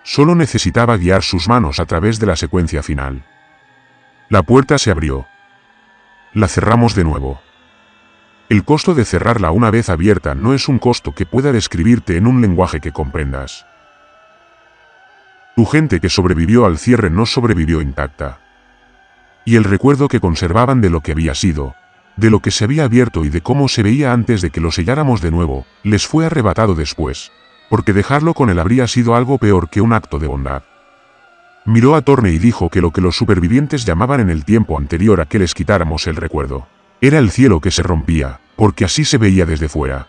Solo necesitaba guiar sus manos a través de la secuencia final. La puerta se abrió. La cerramos de nuevo. El costo de cerrarla una vez abierta no es un costo que pueda describirte en un lenguaje que comprendas. Tu gente que sobrevivió al cierre no sobrevivió intacta. Y el recuerdo que conservaban de lo que había sido, de lo que se había abierto y de cómo se veía antes de que lo selláramos de nuevo, les fue arrebatado después, porque dejarlo con él habría sido algo peor que un acto de bondad. Miró a Thorne y dijo que lo que los supervivientes llamaban en el tiempo anterior a que les quitáramos el recuerdo, era el cielo que se rompía, porque así se veía desde fuera.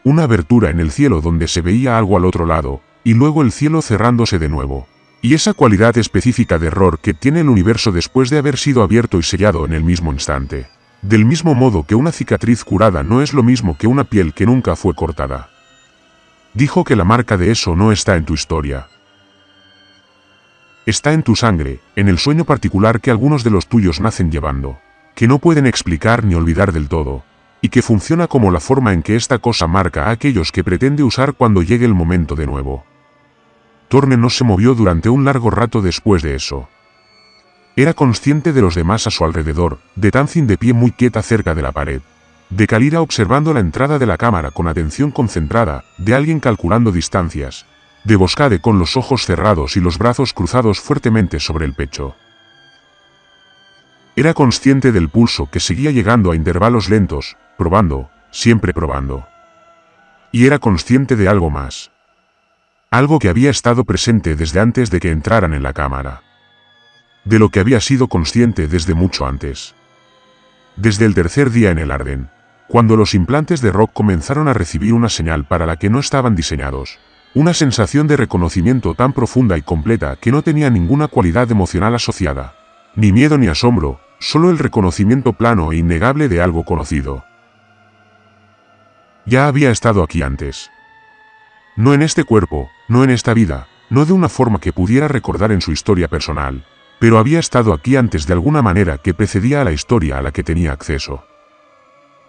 Una abertura en el cielo donde se veía algo al otro lado, y luego el cielo cerrándose de nuevo. Y esa cualidad específica de error que tiene el universo después de haber sido abierto y sellado en el mismo instante. Del mismo modo que una cicatriz curada no es lo mismo que una piel que nunca fue cortada. Dijo que la marca de eso no está en tu historia. Está en tu sangre, en el sueño particular que algunos de los tuyos nacen llevando, que no pueden explicar ni olvidar del todo, y que funciona como la forma en que esta cosa marca a aquellos que pretende usar cuando llegue el momento de nuevo. Thorne no se movió durante un largo rato después de eso. Era consciente de los demás a su alrededor, de Tanzin de pie muy quieta cerca de la pared. de Kalira observando la entrada de la cámara con atención concentrada, de alguien calculando distancias, de Boscade con los ojos cerrados y los brazos cruzados fuertemente sobre el pecho. Era consciente del pulso que seguía llegando a intervalos lentos, probando, siempre probando. Y era consciente de algo más. Algo que había estado presente desde antes de que entraran en la cámara. De lo que había sido consciente desde mucho antes. Desde el tercer día en el Arden, cuando los implantes de Rock comenzaron a recibir una señal para la que no estaban diseñados. Una sensación de reconocimiento tan profunda y completa que no tenía ninguna cualidad emocional asociada. Ni miedo ni asombro, solo el reconocimiento plano e innegable de algo conocido. Ya había estado aquí antes. No en este cuerpo, no en esta vida, no de una forma que pudiera recordar en su historia personal, pero había estado aquí antes de alguna manera que precedía a la historia a la que tenía acceso.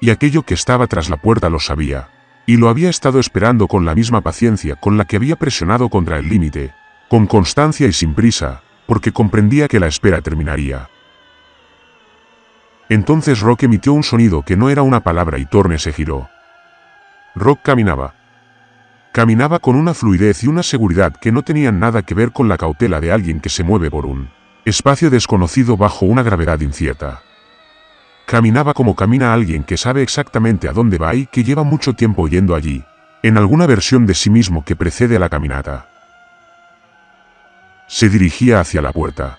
Y aquello que estaba tras la puerta lo sabía, y lo había estado esperando con la misma paciencia con la que había presionado contra el límite, con constancia y sin prisa, porque comprendía que la espera terminaría. Entonces Rock emitió un sonido que no era una palabra y Thorne se giró. Rock caminaba. Caminaba con una fluidez y una seguridad que no tenían nada que ver con la cautela de alguien que se mueve por un espacio desconocido bajo una gravedad incierta. Caminaba como camina alguien que sabe exactamente a dónde va y que lleva mucho tiempo yendo allí, en alguna versión de sí mismo que precede a la caminata. Se dirigía hacia la puerta.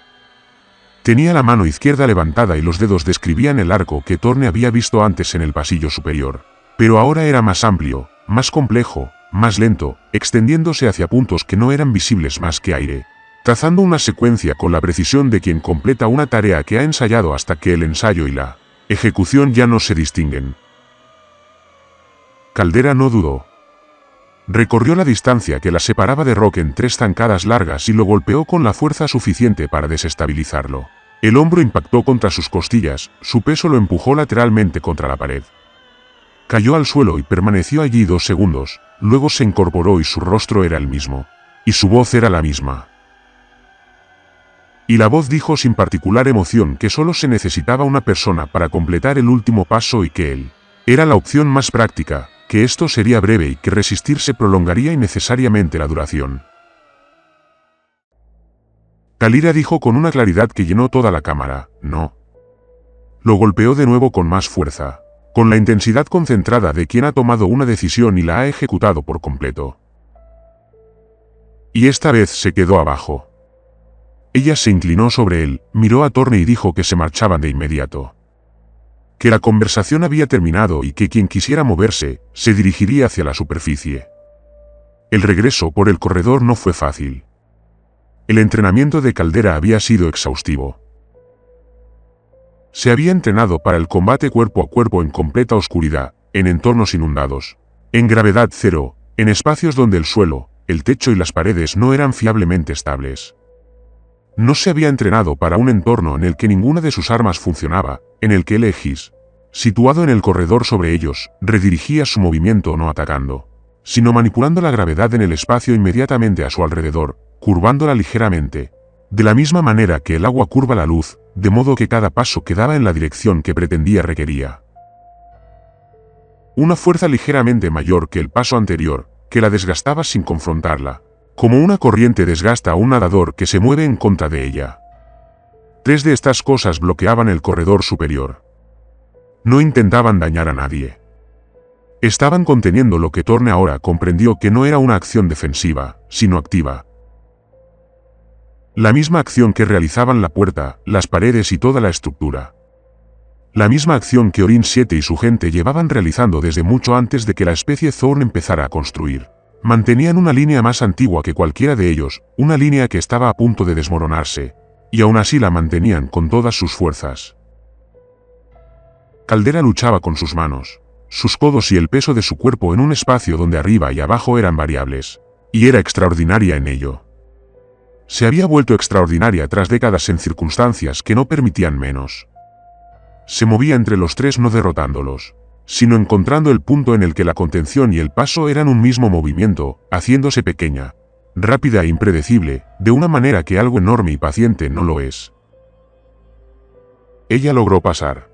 Tenía la mano izquierda levantada y los dedos describían el arco que Thorne había visto antes en el pasillo superior, pero ahora era más amplio, más complejo, más lento, extendiéndose hacia puntos que no eran visibles más que aire, trazando una secuencia con la precisión de quien completa una tarea que ha ensayado hasta que el ensayo y la ejecución ya no se distinguen. Caldera no dudó. Recorrió la distancia que la separaba de Rock en 3 zancadas largas y lo golpeó con la fuerza suficiente para desestabilizarlo. El hombro impactó contra sus costillas, su peso lo empujó lateralmente contra la pared. Cayó al suelo y permaneció allí 2 segundos, luego se incorporó y su rostro era el mismo. Y su voz era la misma. Y la voz dijo sin particular emoción que solo se necesitaba una persona para completar el último paso y que él era la opción más práctica, que esto sería breve y que resistirse prolongaría innecesariamente la duración. Kalira dijo con una claridad que llenó toda la cámara, no. Lo golpeó de nuevo con más fuerza, con la intensidad concentrada de quien ha tomado una decisión y la ha ejecutado por completo. Y esta vez se quedó abajo. Ella se inclinó sobre él, miró a Thorne y dijo que se marchaban de inmediato. Que la conversación había terminado y que quien quisiera moverse, se dirigiría hacia la superficie. El regreso por el corredor no fue fácil. El entrenamiento de Caldera había sido exhaustivo. Se había entrenado para el combate cuerpo a cuerpo en completa oscuridad, en entornos inundados, en gravedad cero, en espacios donde el suelo, el techo y las paredes no eran fiablemente estables. No se había entrenado para un entorno en el que ninguna de sus armas funcionaba, en el que el Aegis, situado en el corredor sobre ellos, redirigía su movimiento no atacando, sino manipulando la gravedad en el espacio inmediatamente a su alrededor, curvándola ligeramente, de la misma manera que el agua curva la luz, de modo que cada paso quedaba en la dirección que pretendía requería. Una fuerza ligeramente mayor que el paso anterior, que la desgastaba sin confrontarla, como una corriente desgasta a un nadador que se mueve en contra de ella. 3 de estas cosas bloqueaban el corredor superior. No intentaban dañar a nadie. Estaban conteniendo lo que Thorne ahora comprendió que no era una acción defensiva, sino activa. La misma acción que realizaban la puerta, las paredes y toda la estructura. La misma acción que Orin 7 y su gente llevaban realizando desde mucho antes de que la especie Thorne empezara a construir. Mantenían una línea más antigua que cualquiera de ellos, una línea que estaba a punto de desmoronarse, y aún así la mantenían con todas sus fuerzas. Caldera luchaba con sus manos, sus codos y el peso de su cuerpo en un espacio donde arriba y abajo eran variables, y era extraordinaria en ello. Se había vuelto extraordinaria tras décadas en circunstancias que no permitían menos. Se movía entre los 3 no derrotándolos, sino encontrando el punto en el que la contención y el paso eran un mismo movimiento, haciéndose pequeña, rápida e impredecible, de una manera que algo enorme y paciente no lo es. Ella logró pasar.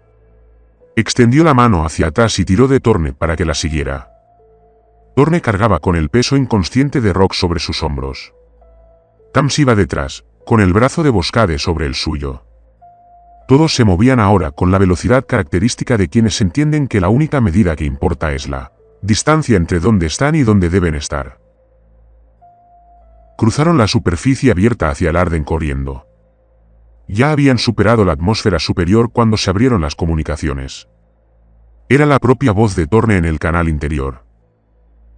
Extendió la mano hacia atrás y tiró de Thorne para que la siguiera. Thorne cargaba con el peso inconsciente de Rock sobre sus hombros. Tams iba detrás, con el brazo de Boscade sobre el suyo. Todos se movían ahora con la velocidad característica de quienes entienden que la única medida que importa es la distancia entre dónde están y dónde deben estar. Cruzaron la superficie abierta hacia el Arden corriendo. Ya habían superado la atmósfera superior cuando se abrieron las comunicaciones. Era la propia voz de Thorne en el canal interior.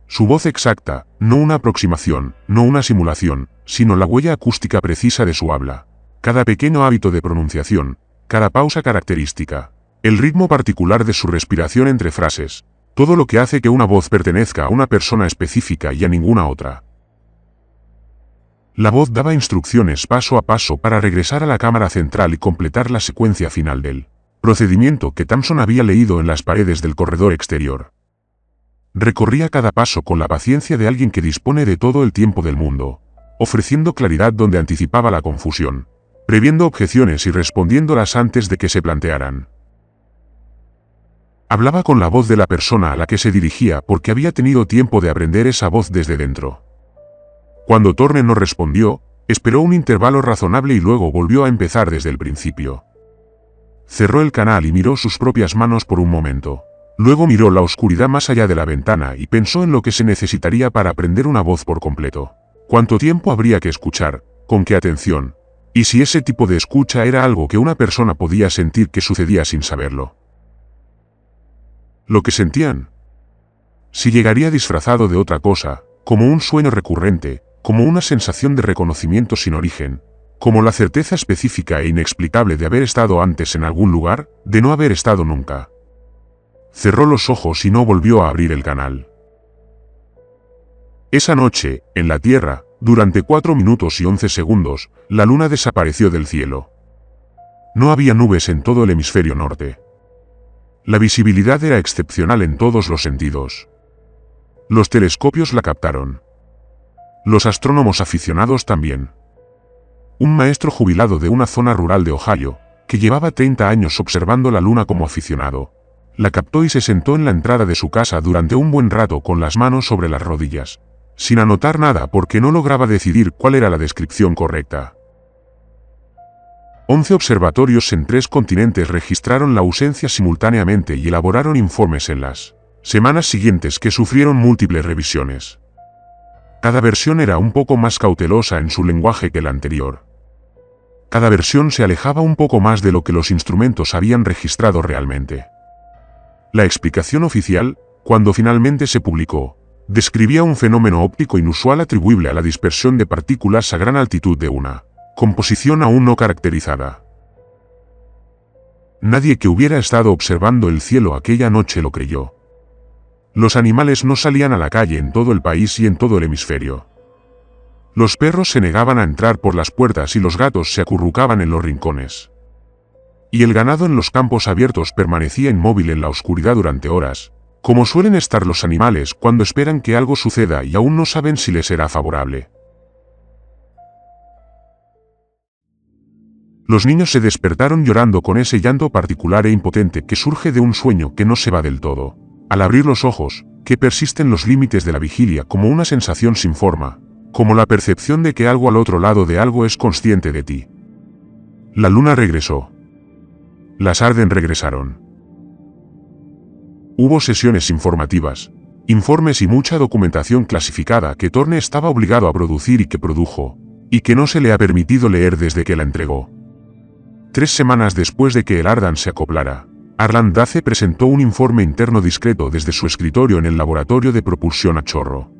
Su voz exacta, no una aproximación, no una simulación, sino la huella acústica precisa de su habla. Cada pequeño hábito de pronunciación, cada pausa característica, el ritmo particular de su respiración entre frases, todo lo que hace que una voz pertenezca a una persona específica y a ninguna otra. La voz daba instrucciones paso a paso para regresar a la cámara central y completar la secuencia final del procedimiento que Thompson había leído en las paredes del corredor exterior. Recorría cada paso con la paciencia de alguien que dispone de todo el tiempo del mundo, ofreciendo claridad donde anticipaba la confusión, previendo objeciones y respondiéndolas antes de que se plantearan. Hablaba con la voz de la persona a la que se dirigía porque había tenido tiempo de aprender esa voz desde dentro. Cuando Thorne no respondió, esperó un intervalo razonable y luego volvió a empezar desde el principio. Cerró el canal y miró sus propias manos por un momento. Luego miró la oscuridad más allá de la ventana y pensó en lo que se necesitaría para aprender una voz por completo. ¿Cuánto tiempo habría que escuchar? ¿Con qué atención? Y si ese tipo de escucha era algo que una persona podía sentir que sucedía sin saberlo. Lo que sentían. Si llegaría disfrazado de otra cosa, como un sueño recurrente, como una sensación de reconocimiento sin origen, como la certeza específica e inexplicable de haber estado antes en algún lugar, de no haber estado nunca. Cerró los ojos y no volvió a abrir el canal. Esa noche, en la Tierra, durante 4 minutos y 11 segundos, la luna desapareció del cielo. No había nubes en todo el hemisferio norte. La visibilidad era excepcional en todos los sentidos. Los telescopios la captaron. Los astrónomos aficionados también. Un maestro jubilado de una zona rural de Ohio, que llevaba 30 años observando la luna como aficionado, la captó y se sentó en la entrada de su casa durante un buen rato con las manos sobre las rodillas, sin anotar nada porque no lograba decidir cuál era la descripción correcta. 11 observatorios en 3 continentes registraron la ausencia simultáneamente y elaboraron informes en las semanas siguientes que sufrieron múltiples revisiones. Cada versión era un poco más cautelosa en su lenguaje que la anterior. Cada versión se alejaba un poco más de lo que los instrumentos habían registrado realmente. La explicación oficial, cuando finalmente se publicó, describía un fenómeno óptico inusual atribuible a la dispersión de partículas a gran altitud de una composición aún no caracterizada. Nadie que hubiera estado observando el cielo aquella noche lo creyó. Los animales no salían a la calle en todo el país y en todo el hemisferio. Los perros se negaban a entrar por las puertas y los gatos se acurrucaban en los rincones. Y el ganado en los campos abiertos permanecía inmóvil en la oscuridad durante horas, como suelen estar los animales cuando esperan que algo suceda y aún no saben si les será favorable. Los niños se despertaron llorando con ese llanto particular e impotente que surge de un sueño que no se va del todo. Al abrir los ojos, que persisten los límites de la vigilia como una sensación sin forma, como la percepción de que algo al otro lado de algo es consciente de ti. La luna regresó. Las Arden regresaron. Hubo sesiones informativas, informes y mucha documentación clasificada que Thorne estaba obligado a producir y que produjo, y que no se le ha permitido leer desde que la entregó. 3 semanas después de que el Ardan se acoplara, Arland Dace presentó un informe interno discreto desde su escritorio en el laboratorio de propulsión a chorro.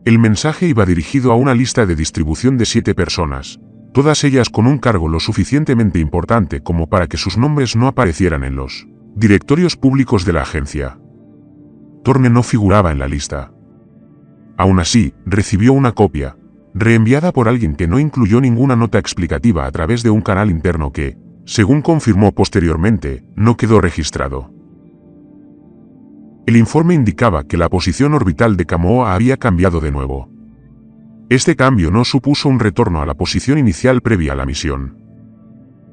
El mensaje iba dirigido a una lista de distribución de 7 personas, todas ellas con un cargo lo suficientemente importante como para que sus nombres no aparecieran en los directorios públicos de la agencia. Thorne no figuraba en la lista. Aún así, recibió una copia, reenviada por alguien que no incluyó ninguna nota explicativa a través de un canal interno que, según confirmó posteriormente, no quedó registrado. El informe indicaba que la posición orbital de Kamoa había cambiado de nuevo. Este cambio no supuso un retorno a la posición inicial previa a la misión.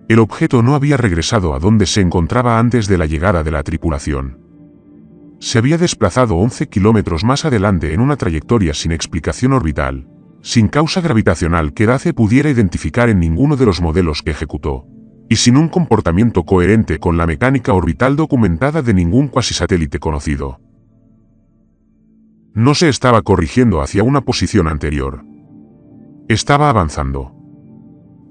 El objeto no había regresado a donde se encontraba antes de la llegada de la tripulación. Se había desplazado 11 kilómetros más adelante en una trayectoria sin explicación orbital, sin causa gravitacional que Dace pudiera identificar en ninguno de los modelos que ejecutó, y sin un comportamiento coherente con la mecánica orbital documentada de ningún cuasisatélite conocido. No se estaba corrigiendo hacia una posición anterior. Estaba avanzando.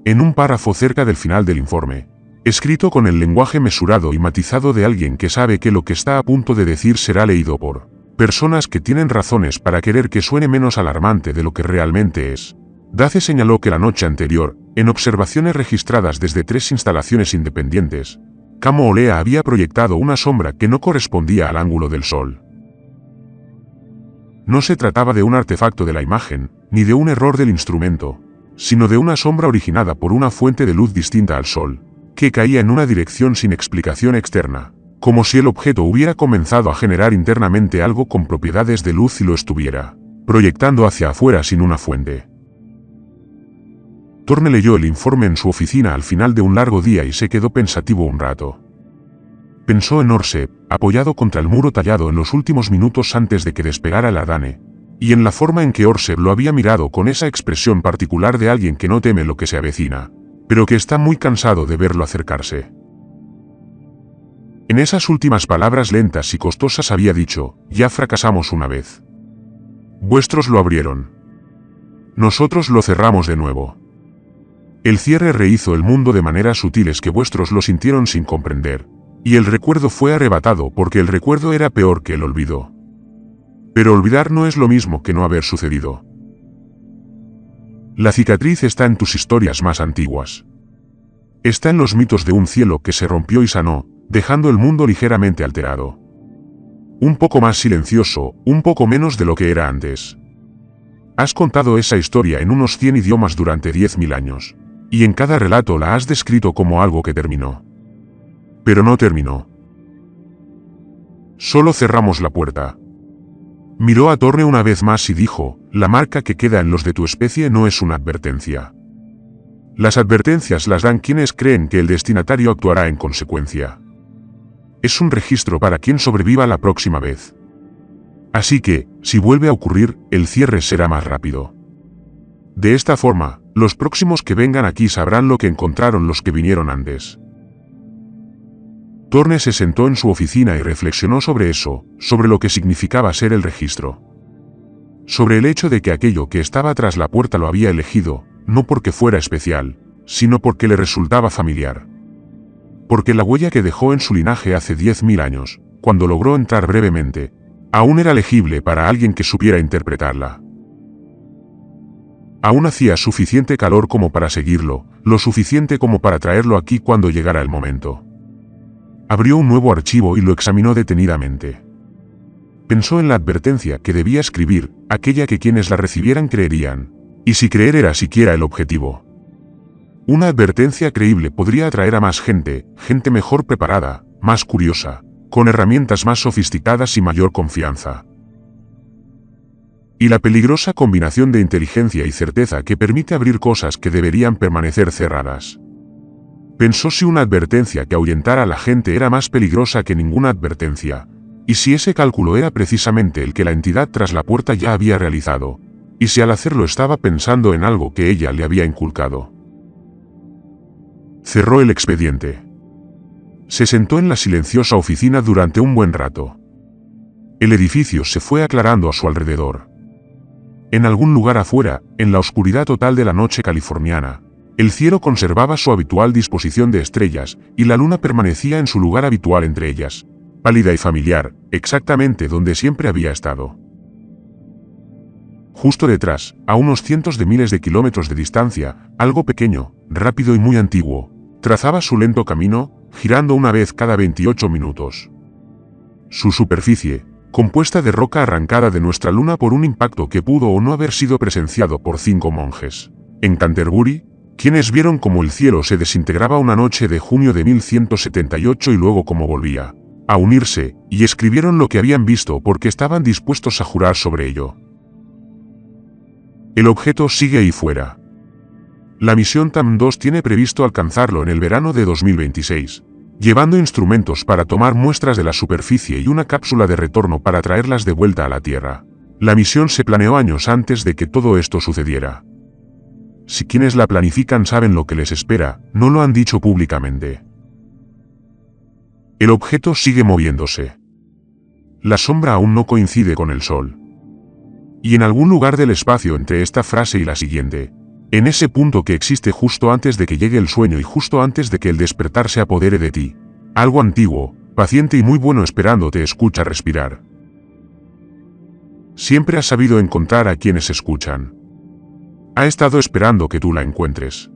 En un párrafo cerca del final del informe, escrito con el lenguaje mesurado y matizado de alguien que sabe que lo que está a punto de decir será leído por personas que tienen razones para querer que suene menos alarmante de lo que realmente es, Dace señaló que la noche anterior, en observaciones registradas desde 3 instalaciones independientes, Kamo Olea había proyectado una sombra que no correspondía al ángulo del Sol. No se trataba de un artefacto de la imagen, ni de un error del instrumento, sino de una sombra originada por una fuente de luz distinta al Sol, que caía en una dirección sin explicación externa, como si el objeto hubiera comenzado a generar internamente algo con propiedades de luz y lo estuviera proyectando hacia afuera sin una fuente. Thorne leyó el informe en su oficina al final de un largo día y se quedó pensativo un rato. Pensó en Orsep, apoyado contra el muro tallado en los últimos minutos antes de que despegara el Adane, y en la forma en que Orsep lo había mirado con esa expresión particular de alguien que no teme lo que se avecina, pero que está muy cansado de verlo acercarse. En esas últimas palabras lentas y costosas había dicho: ya fracasamos una vez. Vuestros lo abrieron. Nosotros lo cerramos de nuevo. El cierre rehizo el mundo de maneras sutiles que vuestros lo sintieron sin comprender, y el recuerdo fue arrebatado porque el recuerdo era peor que el olvido. Pero olvidar no es lo mismo que no haber sucedido. La cicatriz está en tus historias más antiguas. Está en los mitos de un cielo que se rompió y sanó, dejando el mundo ligeramente alterado. Un poco más silencioso, un poco menos de lo que era antes. Has contado esa historia en unos 100 idiomas durante 10.000 años, y en cada relato la has descrito como algo que terminó. Pero no terminó. Solo cerramos la puerta. Miró a Thorne una vez más y dijo: la marca que queda en los de tu especie no es una advertencia. Las advertencias las dan quienes creen que el destinatario actuará en consecuencia. Es un registro para quien sobreviva la próxima vez. Así que, si vuelve a ocurrir, el cierre será más rápido. De esta forma, los próximos que vengan aquí sabrán lo que encontraron los que vinieron antes. Thorne se sentó en su oficina y reflexionó sobre eso, sobre lo que significaba ser el registro. Sobre el hecho de que aquello que estaba tras la puerta lo había elegido, no porque fuera especial, sino porque le resultaba familiar. Porque la huella que dejó en su linaje hace 10.000 años, cuando logró entrar brevemente, aún era legible para alguien que supiera interpretarla. Aún hacía suficiente calor como para seguirlo, lo suficiente como para traerlo aquí cuando llegara el momento. Abrió un nuevo archivo y lo examinó detenidamente. Pensó en la advertencia que debía escribir, aquella que quienes la recibieran creerían, y si creer era siquiera el objetivo. Una advertencia creíble podría atraer a más gente, gente mejor preparada, más curiosa, con herramientas más sofisticadas y mayor confianza. Y la peligrosa combinación de inteligencia y certeza que permite abrir cosas que deberían permanecer cerradas. Pensó si una advertencia que ahuyentara a la gente era más peligrosa que ninguna advertencia, y si ese cálculo era precisamente el que la entidad tras la puerta ya había realizado, y si al hacerlo estaba pensando en algo que ella le había inculcado. Cerró el expediente. Se sentó en la silenciosa oficina durante un buen rato. El edificio se fue aclarando a su alrededor. En algún lugar afuera, en la oscuridad total de la noche californiana, el cielo conservaba su habitual disposición de estrellas, y la luna permanecía en su lugar habitual entre ellas, pálida y familiar, exactamente donde siempre había estado. Justo detrás, a unos cientos de miles de kilómetros de distancia, algo pequeño, rápido y muy antiguo, trazaba su lento camino, girando una vez cada 28 minutos. Su superficie, compuesta de roca arrancada de nuestra luna por un impacto que pudo o no haber sido presenciado por 5 monjes, en Canterbury, quienes vieron cómo el cielo se desintegraba una noche de junio de 1178 y luego cómo volvía a unirse, y escribieron lo que habían visto porque estaban dispuestos a jurar sobre ello. El objeto sigue ahí fuera. La misión TAM-2 tiene previsto alcanzarlo en el verano de 2026, llevando instrumentos para tomar muestras de la superficie y una cápsula de retorno para traerlas de vuelta a la Tierra. La misión se planeó años antes de que todo esto sucediera. Si quienes la planifican saben lo que les espera, no lo han dicho públicamente. El objeto sigue moviéndose. La sombra aún no coincide con el Sol. Y en algún lugar del espacio entre esta frase y la siguiente, en ese punto que existe justo antes de que llegue el sueño y justo antes de que el despertar se apodere de ti, algo antiguo, paciente y muy bueno esperando te escucha respirar. Siempre has sabido encontrar a quienes escuchan. Ha estado esperando que tú la encuentres.